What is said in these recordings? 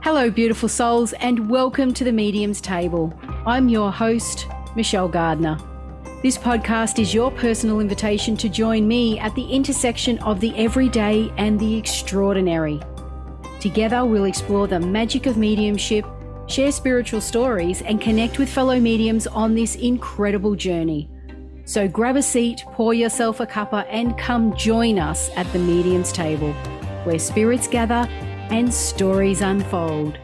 Hello, beautiful souls, and welcome to the Medium's Table. I'm your host, Michelle Gardner. This podcast is your personal invitation to join me at the intersection of the everyday and the extraordinary. Together, we'll explore the magic of mediumship, share spiritual stories, and connect with fellow mediums on this incredible journey. So grab a seat, pour yourself a cuppa, and come join us at the Medium's Table, where spirits gather and stories unfold.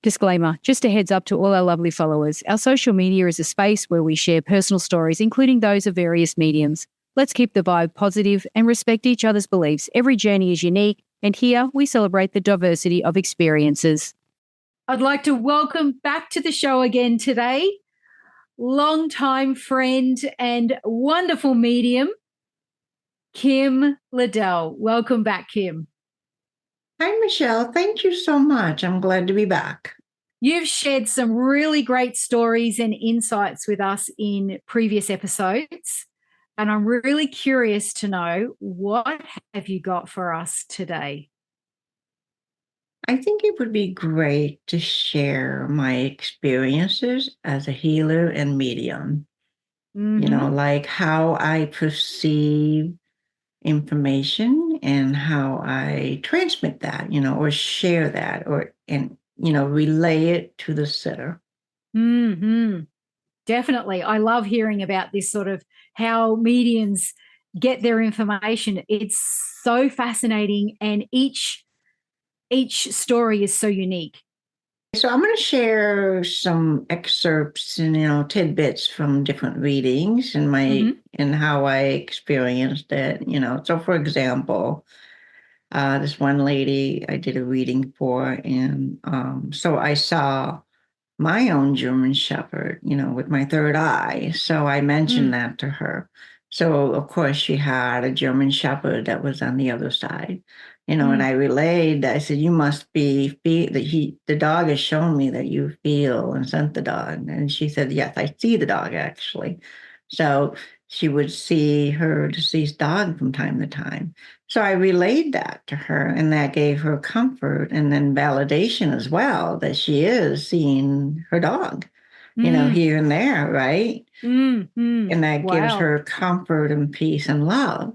Disclaimer, just a heads up to all our lovely followers. Our social media is a space where we share personal stories, including those of various mediums. Let's keep the vibe positive and respect each other's beliefs. Every journey is unique, and here we celebrate the diversity of experiences. I'd like to welcome back to the show again today, longtime friend and wonderful medium, Kim Liddell. Welcome back, Kim. Hi, Michelle. Thank you so much. I'm glad to be back. You've shared some really great stories and insights with us in previous episodes, and I'm really curious to know, what have you got for us today? I think it would be great to share my experiences as a healer and medium. Like how I perceive information and how I transmit that, or share that and relay it to the sitter. Definitely. I love hearing about this sort of how mediums get their information. It's so fascinating, and each story is so unique. So I'm going to share some excerpts and tidbits from different readings and how I experienced it. So for example, this one lady I did a reading for, and so I saw my own German Shepherd, with my third eye. So I mentioned that to her. So of course she had a German Shepherd that was on the other side. And I relayed, I said, you must the dog has shown me that you feel and sent the dog. And she said, yes, I see the dog actually. So she would see her deceased dog from time to time. So I relayed that to her, and that gave her comfort and then validation as well that she is seeing her dog, here and there, right? And that gives her comfort and peace and love.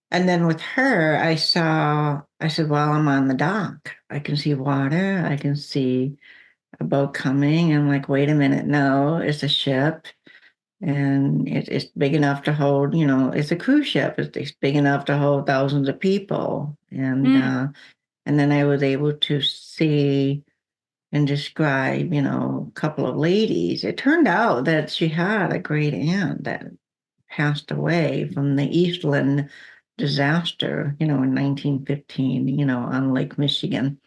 And then with her, I said, well, I'm on the dock. I can see water. I can see a boat coming. I'm like, wait a minute. No, it's a ship. And it's big enough to hold, it's a cruise ship. It's big enough to hold thousands of people. And then I was able to see and describe, a couple of ladies. It turned out that she had a great aunt that passed away from the Eastland disaster, in 1915, on Lake Michigan.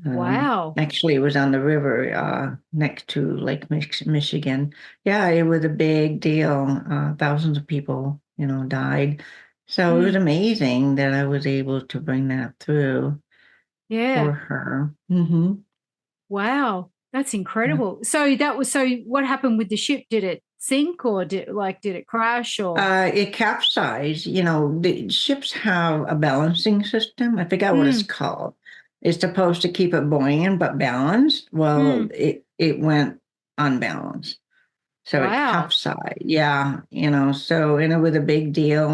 Wow. Actually, it was on the river next to Lake Michigan. Yeah, it was a big deal. Thousands of people, died. So it was amazing that I was able to bring that through for her. Wow, that's incredible. Yeah. So what happened with the ship? Did it sink, or did it crash, or? It capsized. The ships have a balancing system. I forgot what it's called. It's supposed to keep it buoyant but balanced. Well, it went unbalanced. So it capsized. Yeah, so, and it was a big deal.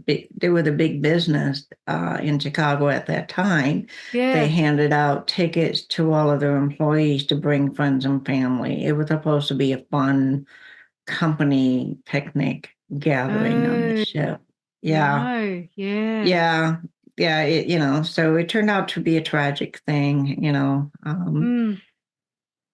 They were the big business in Chicago at that time. Yeah. They handed out tickets to all of their employees to bring friends and family. It was supposed to be a fun company picnic gathering on the ship. Yeah. No, yeah. Yeah. So it turned out to be a tragic thing,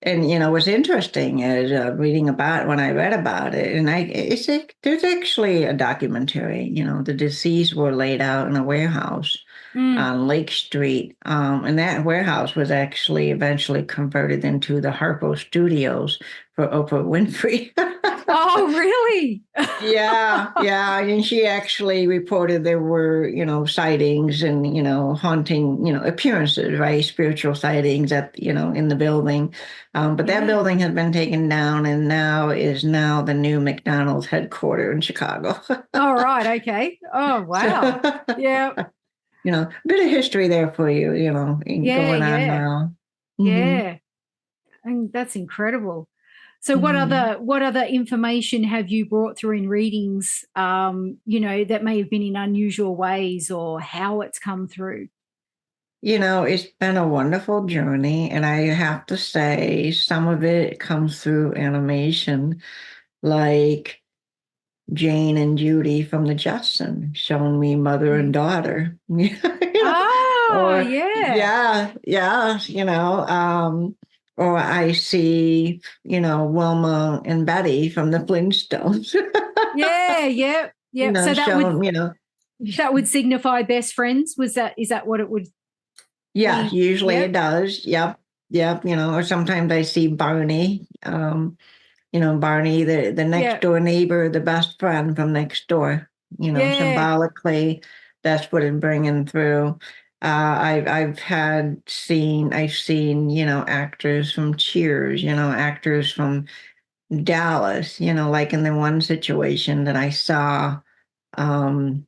And what's interesting is reading about when I read about it, and there's actually a documentary. The deceased were laid out in a warehouse on Lake Street, and that warehouse was actually eventually converted into the Harpo Studios for Oprah Winfrey. Oh, really? Yeah, and she actually reported there were, sightings and, haunting, appearances, right? Spiritual sightings in the building. But that building has been taken down and now is the new McDonald's headquarters in Chicago. All right. Okay. Oh, wow. Yeah. a bit of history there for you, Yeah, going on yeah, now. Hmm. yeah. And that's incredible. So Hmm. what other information have you brought through in readings, that may have been in unusual ways or how it's come through? It's been a wonderful journey, and I have to say, some of it comes through animation, like Jane and Judy from the Jetsons showing me mother and Mm. daughter. Ah, Or yeah. yeah, yeah, or I see, Wilma and Betty from the Flintstones, Yeah, yeah, yeah. So showing, that would signify best friends. Is that what it would yeah, be? usually it Yep. does. Yep. Yep. Or sometimes I see Barney, Barney, the next Yep. door neighbor, the best friend from next door, Yeah. symbolically, that's what it's bringing through. I've seen, actors from Cheers, actors from Dallas, like in the one situation that I saw, um,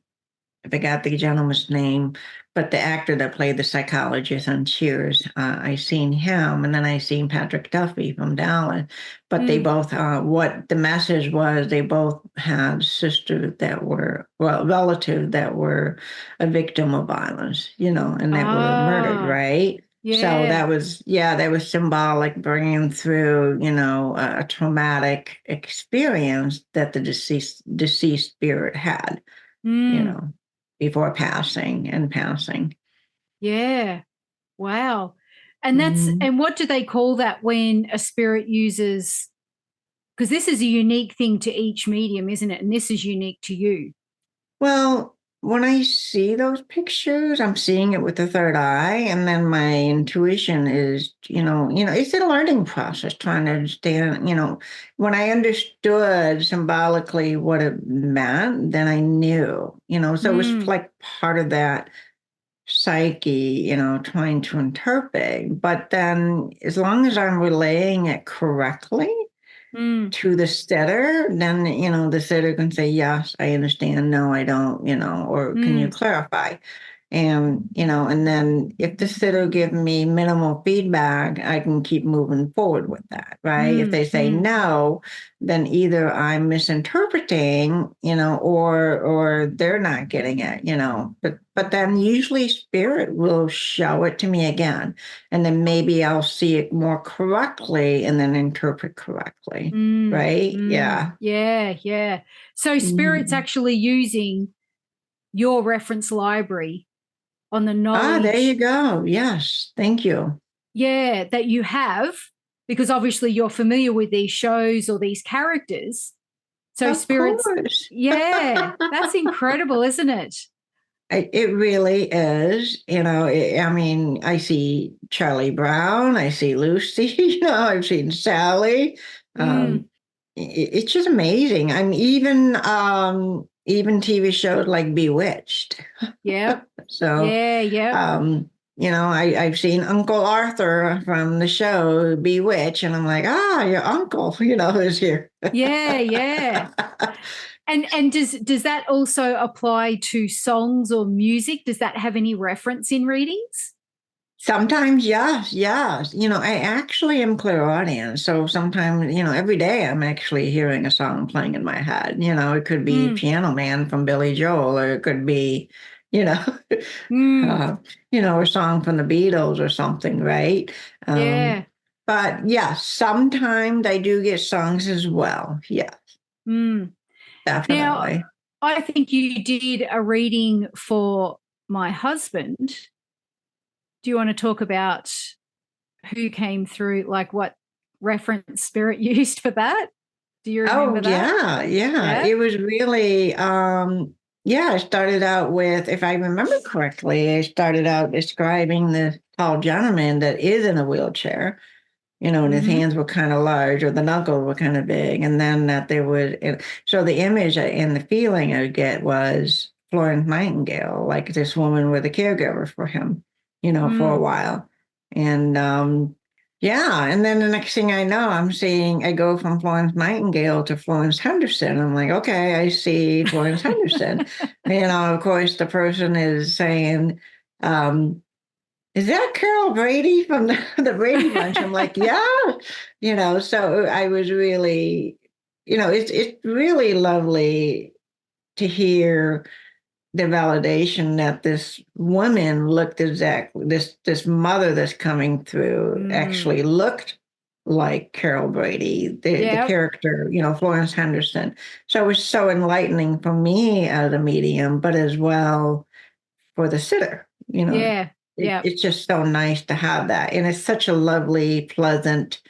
I forgot the gentleman's name, but the actor that played the psychologist on Cheers, I seen him, and then I seen Patrick Duffy from Dallas. But they Mm. both, what the message was, they both had sisters that were, well, relatives that were a victim of violence, and that were murdered, Ah, right? So yeah. that was symbolic, bringing through, a traumatic experience that the deceased spirit had, you Mm. know before passing and passing. Yeah. Wow. And Mhm. what do they call that when a spirit uses, because this is a unique thing to each medium, isn't it? And this is unique to you. Well, when I see those pictures, I'm seeing it with the third eye, and then my intuition is, it's a learning process trying to understand, when I understood symbolically what it meant, then I knew, so it was Mm, like part of that psyche, trying to interpret. But then as long as I'm relaying it correctly, mm, to the setter, then the setter can say, yes, I understand, no, I don't, or can you mm, clarify? And and then if the sitter give me minimal feedback, I can keep moving forward with that, right? If mm, they say mm, no, then either I'm misinterpreting, or they're not getting it, but then usually spirit will show it to me again, and then maybe I'll see it more correctly and then interpret correctly, mm, right? mm. Yeah. Yeah, yeah. So spirit's Mhm. actually using your reference library on the Ah, there you knowledge, go. Yes. Thank you. yeah, that you have, because obviously you're familiar with these shows or these characters. So Of spirits, course. yeah, that's incredible, isn't it? It really is. I mean, I see Charlie Brown, I see Lucy, I've seen Sally. Mm, Um, it's just amazing. I'm even TV shows like Bewitched. yep. So, Yeah, yep. I've seen Uncle Arthur from the show Bewitched, and I'm like, your uncle, is here. Yeah, yeah. And does that also apply to songs or music? Does that have any reference in readings? Sometimes, yes, yes. I actually am clairaudient. So sometimes, every day I'm actually hearing a song playing in my head. It could be Mm, Piano Man from Billy Joel, or it could be, you know, mm, uh, a song from the Beatles or something, right? Um, yeah. but yes, sometimes I do get songs as well. Yeah, Mm. Now, definitely. I think you did a reading for my husband. Do you want to talk about who came through, like what reference spirit used for that? Do you remember Oh that? yeah, yeah. Yeah. It was really yeah, I started out with, if I remember correctly, I started out describing the tall gentleman that is in a wheelchair, and his Mm-hmm. hands were kind of large, or the knuckles were kind of big, and then that there would so the image and the feeling I would get was Florence Nightingale, like this woman with a caregiver for him, for a Mm, while. And Yeah. And then the next thing I know, I go from Florence Nightingale to Florence Henderson. I'm like, okay, I see Florence Henderson. Of course, the person is saying, um, is that Carol Brady from the Brady Bunch? I'm like, yeah, so I was really, it's really lovely to hear the validation that this woman looked exactly this mother that's coming through actually looked like Carol Brady, the Yeah. character, Florence Henderson. So it was so enlightening for me as a medium, but as well for the sitter. Yeah. Yeah. It's just so nice to have that, and it's such a lovely, pleasant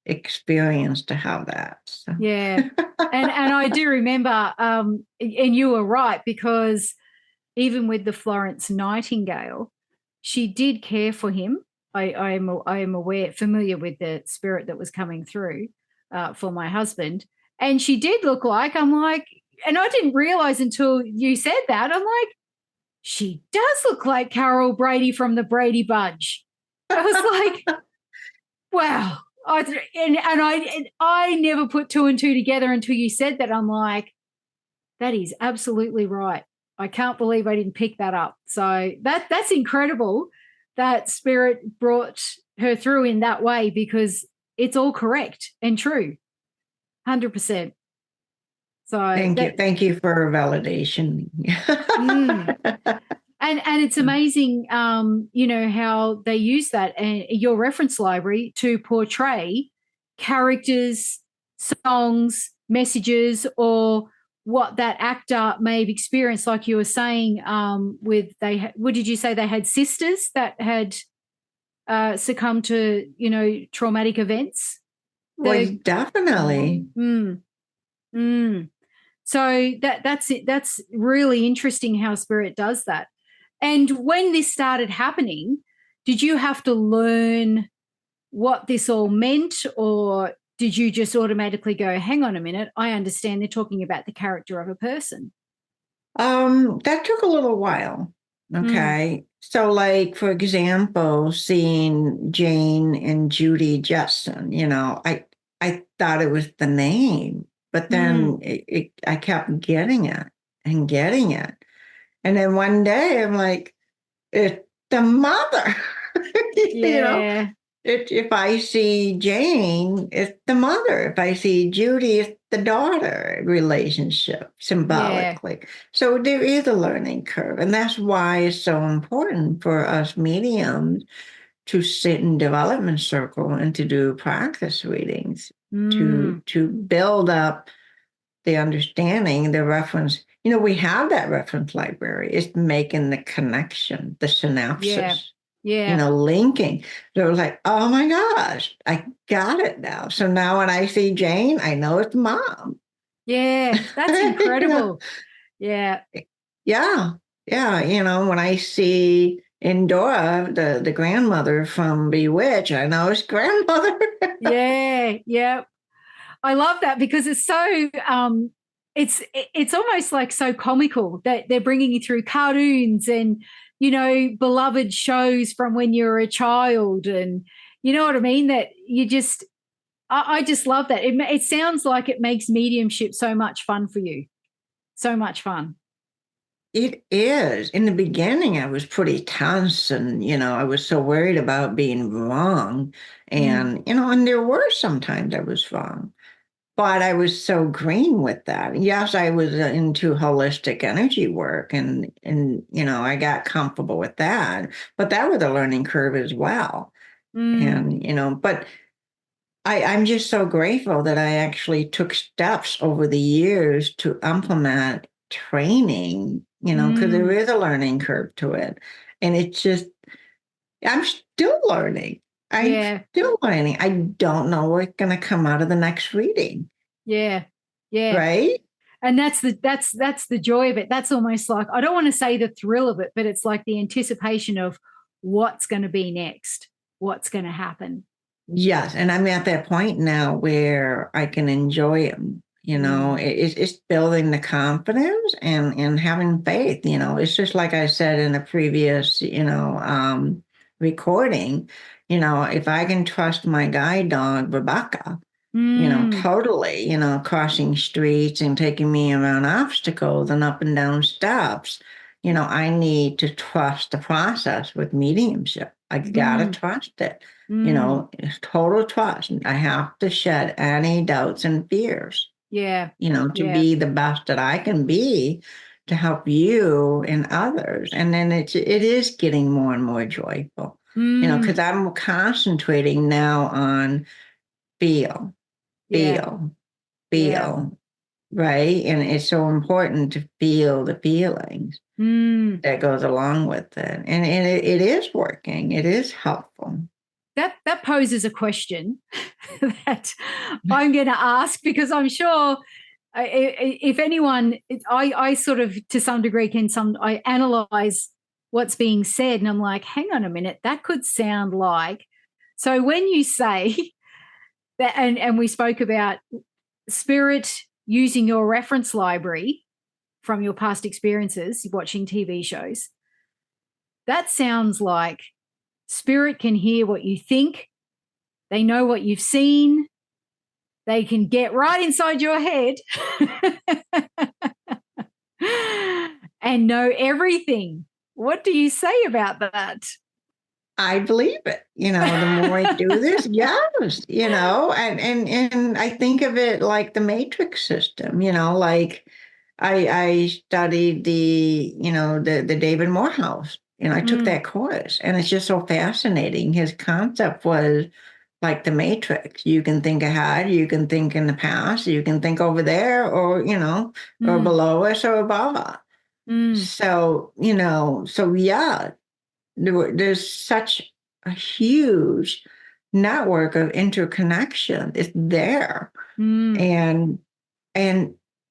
experience to have that. So. Yeah. And I do remember, and you were right, because even with the Florence Nightingale, she did care for him. I am familiar with the spirit that was coming through for my husband. And she did look like, I'm like, and I didn't realize until you said that, I'm like, she does look like Carol Brady from the Brady Bunch. I was like, wow. I never put two and two together until you said that. I'm like, that is absolutely right. I can't believe I didn't pick that up. So that's incredible that spirit brought her through in that way, because it's all correct and true. 100%. So Thank you for validation. And it's amazing, how they use that and your reference library to portray characters, songs, messages, or what that actor may have experienced. Like you were saying, what did you say? They had sisters that had succumbed to, traumatic events. Well, definitely. So that's it. That's really interesting how spirit does that. And when this started happening, did you have to learn what this all meant, or did you just automatically go, hang on a minute, I understand they're talking about the character of a person? That took a little while. Okay. So, like, for example, seeing Jane and Judy Jetson, I thought it was the name, but then I kept getting it and getting it. And then one day I'm like, it's the mother. Yeah. If I see Jane, it's the mother. If I see Judy, it's the daughter relationship symbolically. Yeah. So there is a learning curve. And that's why it's so important for us mediums to sit in development circle and to do practice readings, to build up the understanding, the reference. We have that reference library. It's making the connection, the synapses. Yeah. Linking. So it was like, oh my gosh, I got it now. So now when I see Jane, I know it's mom. Yeah, that's incredible. Yeah. Yeah. When I see Indora, the grandmother from Bewitched, I know it's grandmother. Yeah. I love that, because it's so it's almost like so comical that they're bringing you through cartoons and beloved shows from when you were a child, and you know what I mean, that you just I just love that. It sounds like it makes mediumship so much fun for you. So much fun. It is. In the beginning, I was pretty tense and, I was so worried about being wrong. And, and there were sometimes I was wrong. But I was so green with that. Yes, I was into holistic energy work and I got comfortable with that. But that was a learning curve as well. And, but I'm just so grateful that I actually took steps over the years to implement training, because there is a learning curve to it. And it's just, I'm still learning. Still learning. I don't know what's going to come out of the next reading. Yeah. Right. And that's the joy of it. That's almost like, I don't want to say the thrill of it, but it's like the anticipation of what's going to be next, what's going to happen. Yes. And I'm at that point now where I can enjoy them. It's building the confidence and having faith. It's just like I said in a previous, recording, if I can trust my guide dog, Rebecca, totally, crossing streets and taking me around obstacles and up and down steps, I need to trust the process with mediumship. I gotta trust it, total trust. I have to shed any doubts and fears. Yeah. To be the best that I can be to help you and others. And then it is getting more and more joyful, because I'm concentrating now on feel, Yeah. feel, right? And it's so important to feel the feelings that goes along with it. And it is working. It is helpful. That poses a question that I'm going to ask, because I'm sure if anyone, I sort of to some degree I analyze what's being said, and I'm like, hang on a minute, that could sound like. So when you say that, and we spoke about spirit using your reference library from your past experiences watching TV shows, that sounds like spirit can hear what you think. They know what you've seen. They can get right inside your head and know everything. What do you say about that? I believe it. The more I do this, yes, and I think of it like the matrix system, like I studied the David Morehouse, I took that course, and it's just so fascinating. His concept was like the matrix. You can think ahead, you can think in the past, you can think over there, or, or below us or above us. So, so yeah, there's such a huge network of interconnection. It's there. And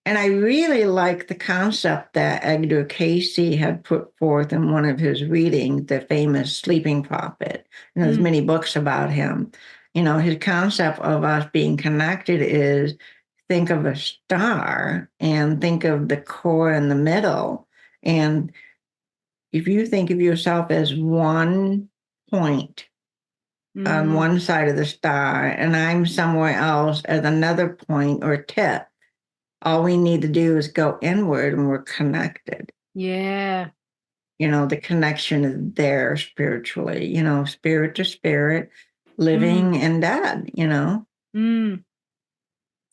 I really like the concept that Edgar Casey had put forth in one of his readings, the famous sleeping prophet. There's many books about him. His concept of us being connected is think of a star and think of the core in the middle. And if you think of yourself as one point on one side of the star, and I'm somewhere else as another point or tip, all we need to do is go inward and we're connected. Yeah. The connection is there spiritually, spirit to spirit, living and dead,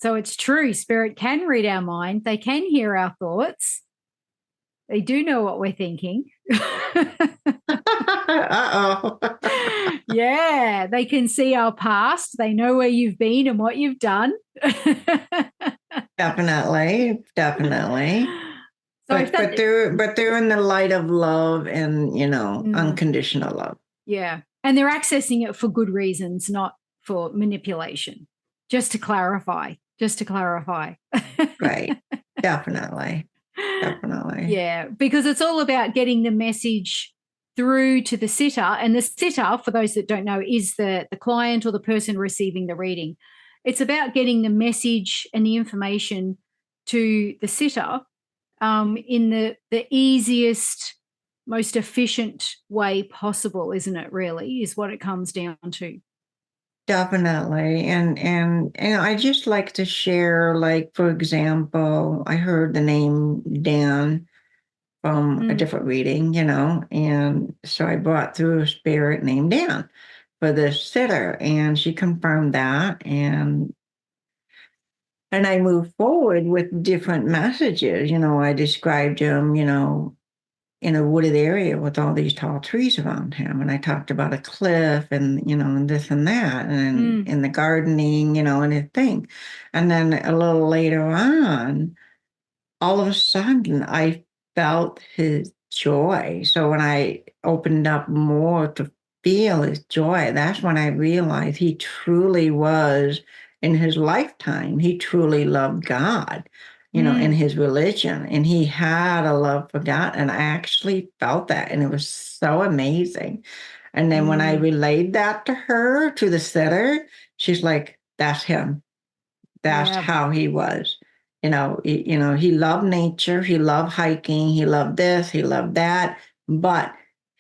So it's true. Spirit can read our mind. They can hear our thoughts. They do know what we're thinking. Uh-oh. Yeah, they can see our past. They know where you've been and what you've done. Definitely. So but they're in the light of love and unconditional love. Yeah, and they're accessing it for good reasons, not for manipulation. Just to clarify. Right. Definitely. Yeah, because it's all about getting the message through to the sitter. And the sitter, for those that don't know, is the client or the person receiving the reading. It's about getting the message and the information to the sitter in the easiest, most efficient way possible, isn't it, really, is what it comes down to. Definitely. And I just like to share, like, for example, I heard the name Dan from a different reading, and so I brought through a spirit named Dan for this sitter, and she confirmed that, and I moved forward with different messages. I described him, in a wooded area with all these tall trees around him. And I talked about a cliff and, and this and that, and in the gardening, and his thing. And then a little later on, all of a sudden, I felt his joy. So when I opened up more to feel his joy, that's when I realized he truly was, in his lifetime, he truly loved God, in his religion. And he had a love for God. And I actually felt that. And it was so amazing. And then when I relayed that to her, to the sitter, she's like, that's him. That's how he was. He loved nature, he loved hiking, he loved this, he loved that, but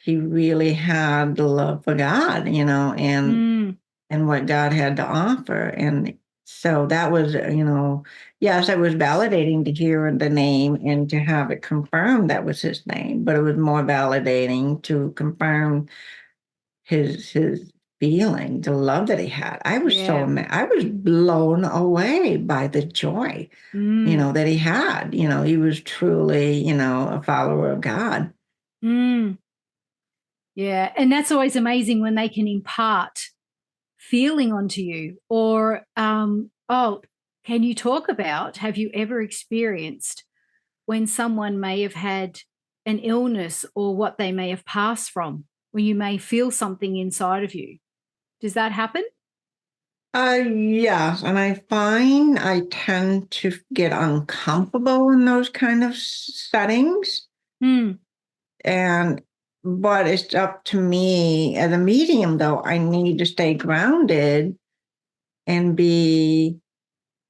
he really had the love for God, and what God had to offer. And so that was, yes, it was validating to hear the name and to have it confirmed that was his name, but it was more validating to confirm his feeling, the love that he had. I was I was blown away by the joy, that he had. He was truly, a follower of God. Yeah. And that's always amazing when they can impart feeling onto you. Or, can you talk about, have you ever experienced when someone may have had an illness or what they may have passed from, where you may feel something inside of you? Does that happen? Yes, and I find I tend to get uncomfortable in those kind of settings. And but it's up to me as a medium, though. I need to stay grounded and be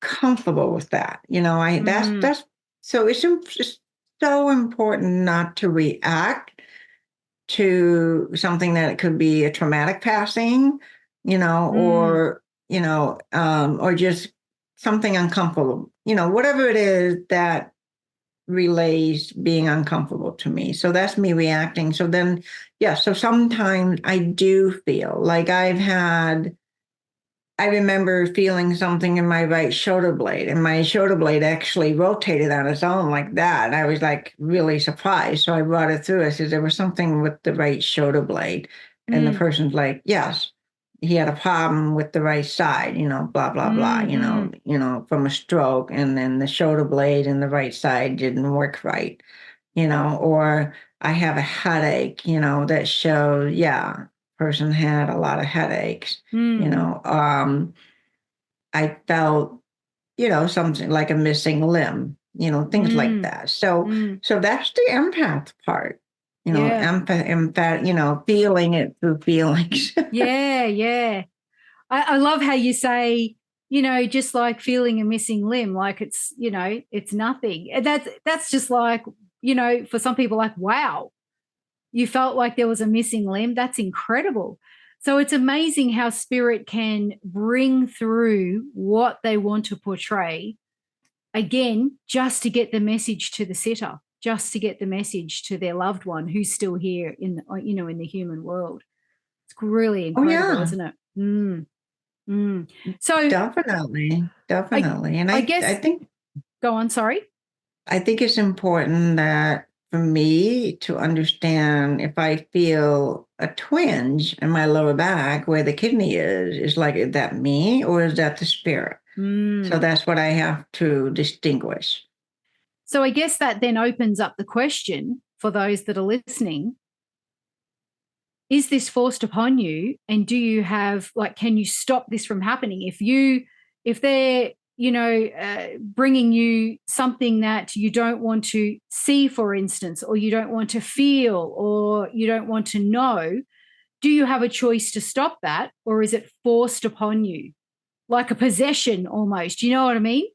comfortable with that. That's so it's so important not to react to something that it could be a traumatic passing, or just something uncomfortable, whatever it is that relays being uncomfortable to me. So that's me reacting. So then, yeah, so sometimes I do feel like I remember feeling something in my right shoulder blade, and my shoulder blade actually rotated on its own like that. And I was like really surprised. So I brought it through. I said, there was something with the right shoulder blade. And the person's like, yes, he had a problem with the right side, blah, blah, blah, from a stroke. And then the shoulder blade and the right side didn't work right, or I have a headache, that shows, yeah, person had a lot of headaches. I felt, something like a missing limb, things like that. So that's the empath part, feeling it through feelings. Yeah. I love how you say, just like feeling a missing limb, like it's nothing. And that's just like, for some people, like, wow, you felt like there was a missing limb. That's incredible. So it's amazing how spirit can bring through what they want to portray, again, just to get the message to the sitter, just to get the message to their loved one who's still here in the human world. It's really Oh, incredible, yeah. isn't it? So Definitely. And I I guess, think go on, sorry. I think it's important that for me to understand if I feel a twinge in my lower back where the kidney is like, is that me or is that the spirit? So that's what I have to distinguish. So I guess that then opens up the question for those that are listening. Is this forced upon you? And do you have, like, can you stop this from happening? If they're, bringing you something that you don't want to see, for instance, or you don't want to feel, or you don't want to know, do you have a choice to stop that? Or is it forced upon you? Like a possession almost. You know what I mean?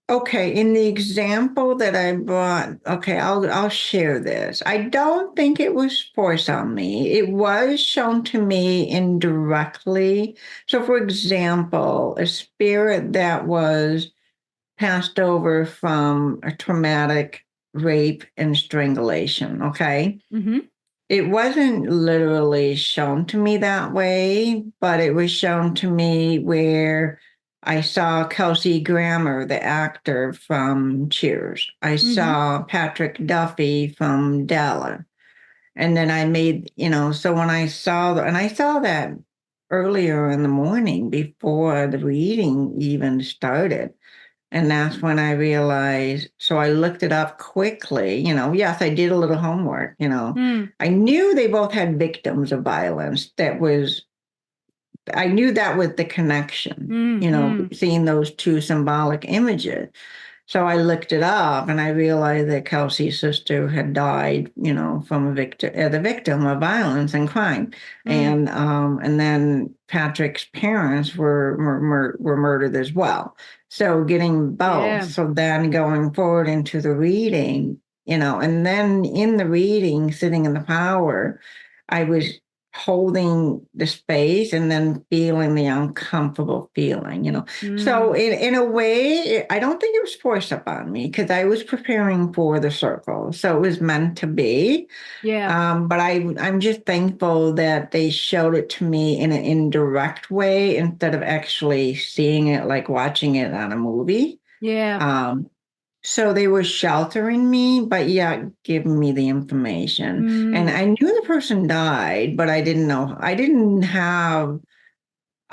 Okay, in the example that I brought, okay, I'll share this. I don't think it was forced on me. It was shown to me indirectly. So, for example, a spirit that was passed over from a traumatic rape and strangulation, okay? It wasn't literally shown to me that way, but it was shown to me where I saw Kelsey Grammer, the actor from Cheers. I saw Patrick Duffy from Della. And then I made, so when and I saw that earlier in the morning before the reading even started. And that's when I realized, so I looked it up quickly. Yes, I did a little homework. I knew they both had victims of violence. I knew that was the connection, seeing those two symbolic images. So I looked it up and I realized that Kelsey's sister had died, from the victim of violence and crime. And then Patrick's parents were murdered as well. So getting both. Yeah. So then going forward into the reading, and then in the reading, sitting in the power, I was holding the space and then feeling the uncomfortable feeling. So in a way, I don't think it was forced upon me because I was preparing for the circle. So it was meant to be. Yeah. But I'm just thankful that they showed it to me in an indirect way instead of actually seeing it like watching it on a movie. Yeah. So they were sheltering me, but yeah, giving me the information. And Mm. I knew the person died, but I didn't know. I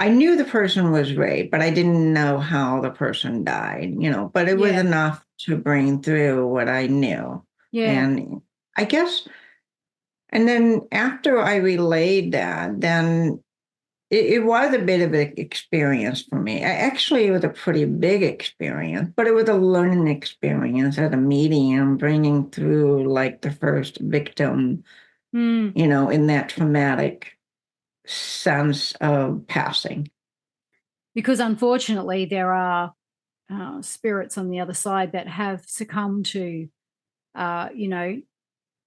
knew the person was raped, but I didn't know how the person died, but it was Yeah. enough to bring through what I knew. Yeah. And I guess, and then after I relayed that, then it was a bit of an experience for me. Actually, it was a pretty big experience, but it was a learning experience as a medium, bringing through like the first victim, Mm. in that traumatic sense of passing. Because unfortunately, there are spirits on the other side that have succumbed to,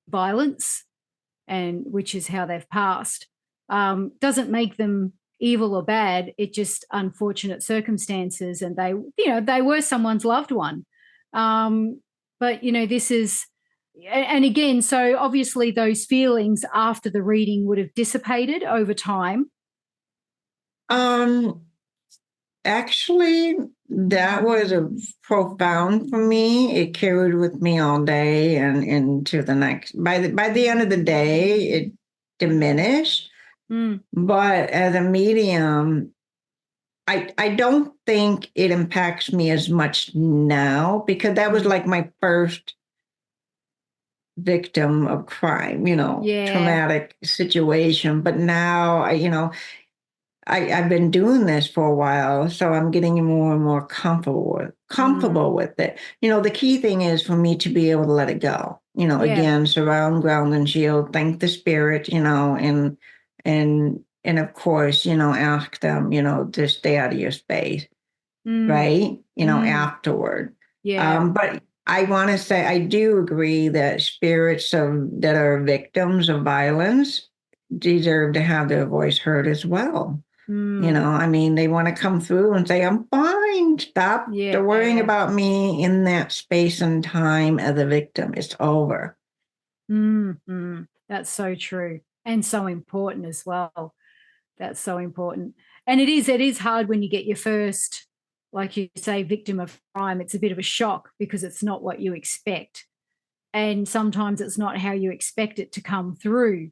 violence, and which is how they've passed. Doesn't make them evil or bad. It just unfortunate circumstances, and they were someone's loved one. But this is, and again, so obviously those feelings after the reading would have dissipated over time. Um, Actually, that was a profound for me. It carried with me all day and into the next. By the end of the day, it diminished. Mm. But as a medium, I don't think it impacts me as much now because that was like my first victim of crime, Yeah. traumatic situation. But now I've been doing this for a while, so I'm getting more and more Mm. comfortable with it. The key thing is for me to be able to let it go. Yeah. Again, surround, ground, and shield. Thank the spirit, and of course, ask them, to stay out of your space, Mm. right? Mm. Afterward. Yeah. But I want to say I do agree that spirits that are victims of violence deserve to have their voice heard as well. Mm. I mean, they want to come through and say, I'm fine. Stop worrying Yeah. about me in that space and time as a victim. It's over. That's so true and so important as well. That's so important. And it is hard when you get your first, like you say, victim of crime. It's a bit of a shock because it's not what you expect. And sometimes it's not how you expect it to come through.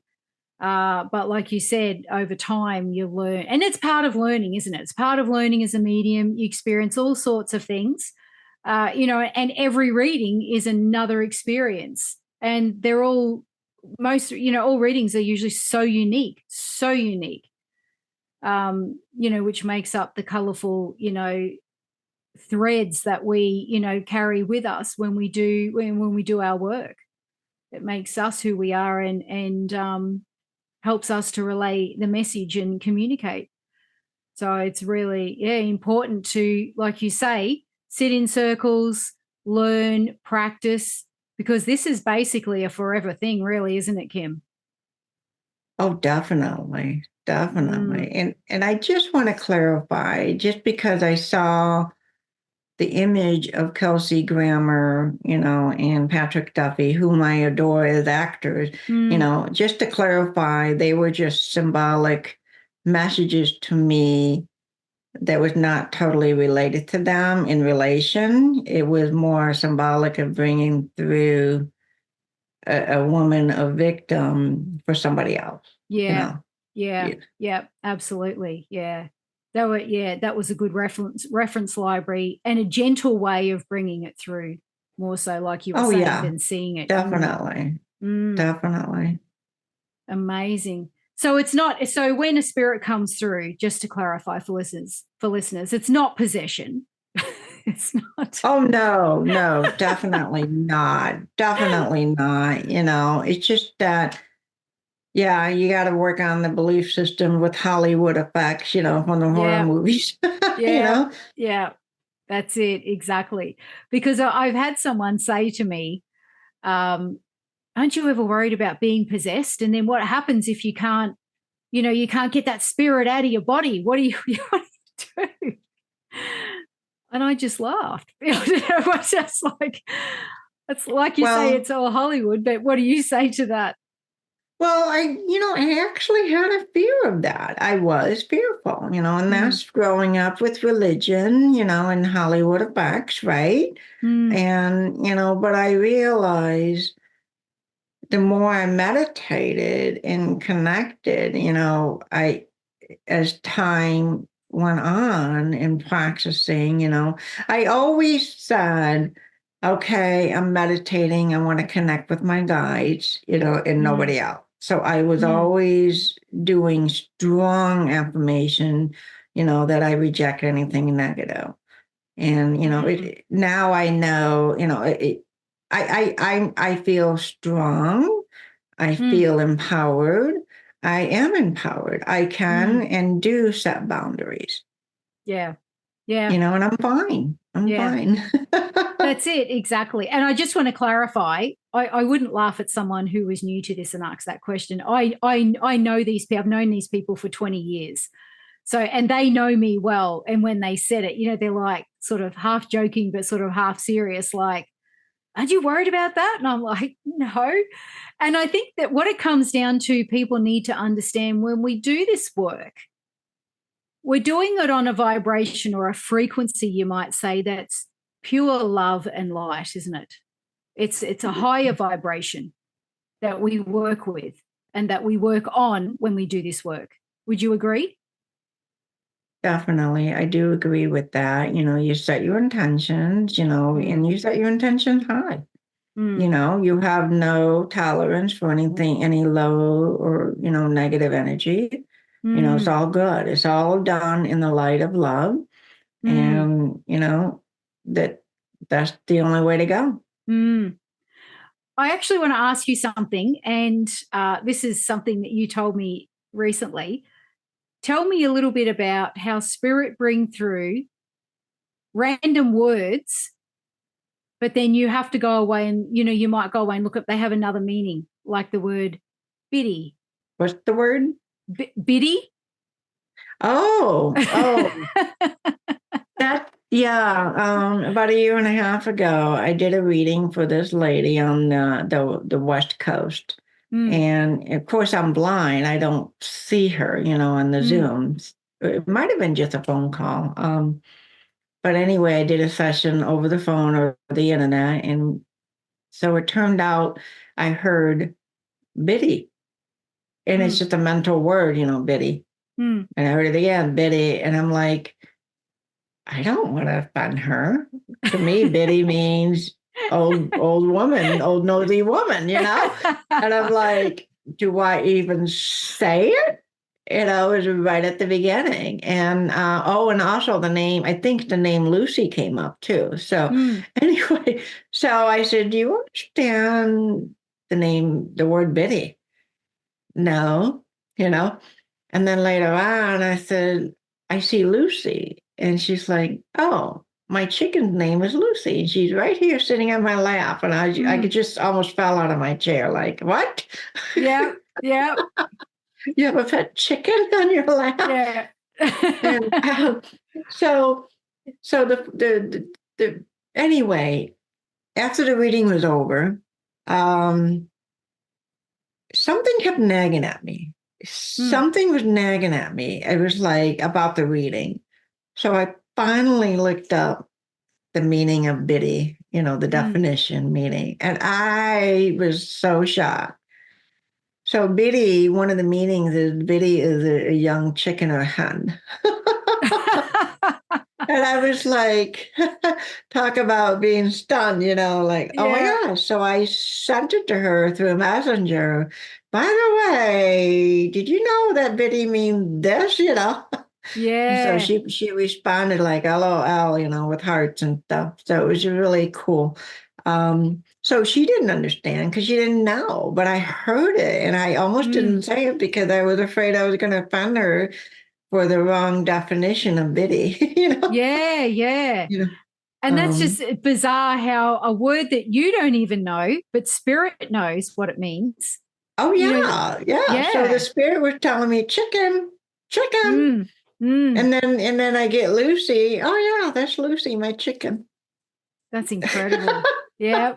But like you said, over time you learn, and it's part of learning, isn't it? It's part of learning as a medium. You experience all sorts of things, and every reading is another experience, and they're all readings are usually so unique, which makes up the colorful, threads that we, carry with us when we do our work. It makes us who we are, and helps us to relay the message and communicate. So it's really, important to, like you say, sit in circles, learn, practice, because this is basically a forever thing, really, isn't it, Kim? Oh, definitely. Mm. Definitely. And I just want to clarify, just because I saw the image of Kelsey Grammer, and Patrick Duffy, whom I adore as actors, Mm. just to clarify, they were just symbolic messages to me that was not totally related to them in relation. It was more symbolic of bringing through a woman, a victim for somebody else, you Yeah. know. Yeah. Yeah. Yeah. Absolutely. Yeah. That was a good reference library and a gentle way of bringing it through, more so like you were Oh, saying yeah, than seeing it. definitely. Mm. Definitely. Amazing. So it's not, so when a spirit comes through, just to clarify for listeners, it's not possession. It's not. Oh, no, no, definitely not. Definitely not. It's just that, yeah, you got to work on the belief system with Hollywood effects, from the horror Yeah. movies, you Yeah. know? Yeah. That's it. Exactly. Because I've had someone say to me, aren't you ever worried about being possessed? And then what happens if you can't, you can't get that spirit out of your body? What do you, what do you do? And I just laughed. It's like you say, Well, it's all Hollywood, but what do you say to that? well, I actually had a fear of that. I was fearful, and that's growing up with religion, and Hollywood effects, right? Mm, And, but I realized the more I meditated and connected, as time went on in practicing, I always said, okay, I'm meditating. I want to connect with my guides, and mm, nobody else. So I was mm, always doing strong affirmation, that I reject anything negative. And, mm, now I know, I feel strong. I mm, feel empowered. I am empowered. I can mm. and do set boundaries, Yeah. Yeah. and I'm fine. I'm Yeah. fine. That's it. Exactly. And I just want to clarify, I wouldn't laugh at someone who was new to this and ask that question. I know these people, I've known these people for 20 years. So, and they know me well. And when they said it, they're like sort of half joking, but sort of half serious, like, aren't you worried about that? And I'm like, no. And I think that what it comes down to, people need to understand when we do this work, we're doing it on a vibration or a frequency, you might say, that's pure love and light, isn't it? It's a higher vibration that we work with and that we work on when we do this work. Would you agree? Definitely. I do agree with that. You set your intentions, Mm, and you set your intentions high. mm, You have no tolerance for anything, any low or, negative energy. It's mm, all good. It's all done in the light of love. mm, And, that that's the only way to go. mm. I actually want to ask you something, and this is something that you told me recently. Tell me a little bit about how spirit bring through random words, but then you have to go away and, you might go away and look up, they have another meaning, like the word biddy. What's the word? Biddy? Oh, yeah. About a year and a half ago, I did a reading for this lady on the West Coast. Mm, And of course, I'm blind. I don't see her, on the mm, Zooms. It might have been just a phone call. But anyway, I did a session over the phone or the internet. And so it turned out I heard biddy. And it's mm, just a mental word, biddy. mm, And I heard it again, biddy. And I'm like, I don't want to offend her. To me, biddy means old woman, old nosy woman, And I'm like, do I even say it? It was right at the beginning. And and also the name, I think the name Lucy came up too. So mm, anyway, so I said, do you understand the word biddy? No, you know. And then later on, I said, I see Lucy. And she's like, oh, my chicken's name is Lucy. And she's right here sitting on my lap. And I mm. could just almost fell out of my chair. Like, what? Yeah, yeah, You have a pet chicken on your lap? yeah. And so, so the anyway, after the reading was over, um, something kept nagging at me. Mm, Something was nagging at me. It was like about the reading. So I finally looked up the meaning of biddy, the mm. definition meaning, and I was so shocked. So biddy, one of the meanings is biddy is a young chicken or hen. And I was like, talk about being stunned, like, oh my Yeah, gosh. So I sent it to her through Messenger. By the way, did you know that biddy means this, And so yeah. she responded like LOL, with hearts and stuff. So it was really cool. So she didn't understand because she didn't know, but I heard it and I almost didn't Mm. say it because I was afraid I was going to offend her for the wrong definition of biddy, Yeah, yeah. you know. And that's just bizarre how a word that you don't even know, but spirit knows what it means. Oh, yeah. Yeah. So the spirit was telling me chicken. And then I get Lucy. Oh, yeah, that's Lucy, my chicken. That's incredible. Yeah.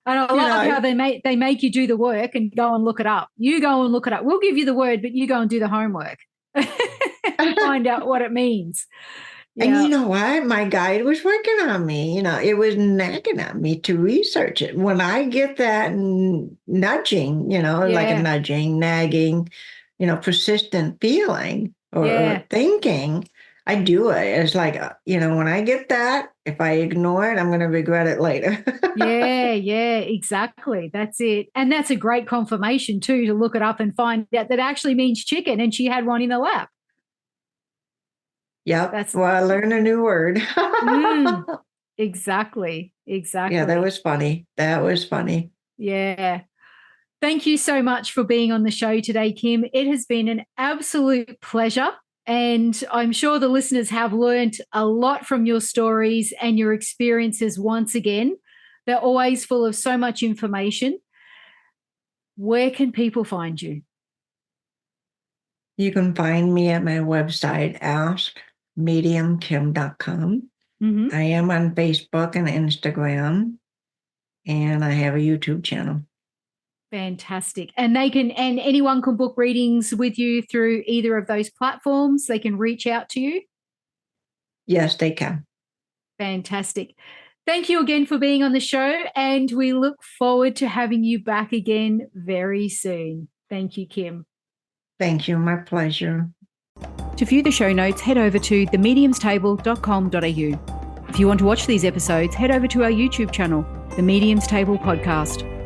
And I love how they make you do the work and go and look it up. You go and look it up. We'll give you the word, but you go and do the homework. Find out what it means. Yeah. And you know what? My guide was working on me. It was nagging at me to research it. When I get that nudging, like a nudging, nagging, persistent feeling or thinking, I do it. It's like, when I get that, if I ignore it, I'm going to regret it later. Yeah, exactly. That's it. And that's a great confirmation too, to look it up and find out that actually means chicken, and she had one in the lap. Yep. Well, I learned a new word. Exactly. Yeah, that was funny. Yeah. Thank you so much for being on the show today, Kim. It has been an absolute pleasure. And I'm sure the listeners have learned a lot from your stories and your experiences once again. They're always full of so much information. Where can people find you? You can find me at my website, askmediumkim.com. I am on Facebook and Instagram, and I have a YouTube channel. Fantastic. And anyone can book readings with you through either of those platforms. They can reach out to you. Yes, they can. Fantastic. Thank you again for being on the show, and we look forward to having you back again very soon. Thank you, Kim. Thank you. My pleasure. To view the show notes, head over to themediumstable.com.au. If you want to watch these episodes, head over to our YouTube channel, The Medium's Table Podcast.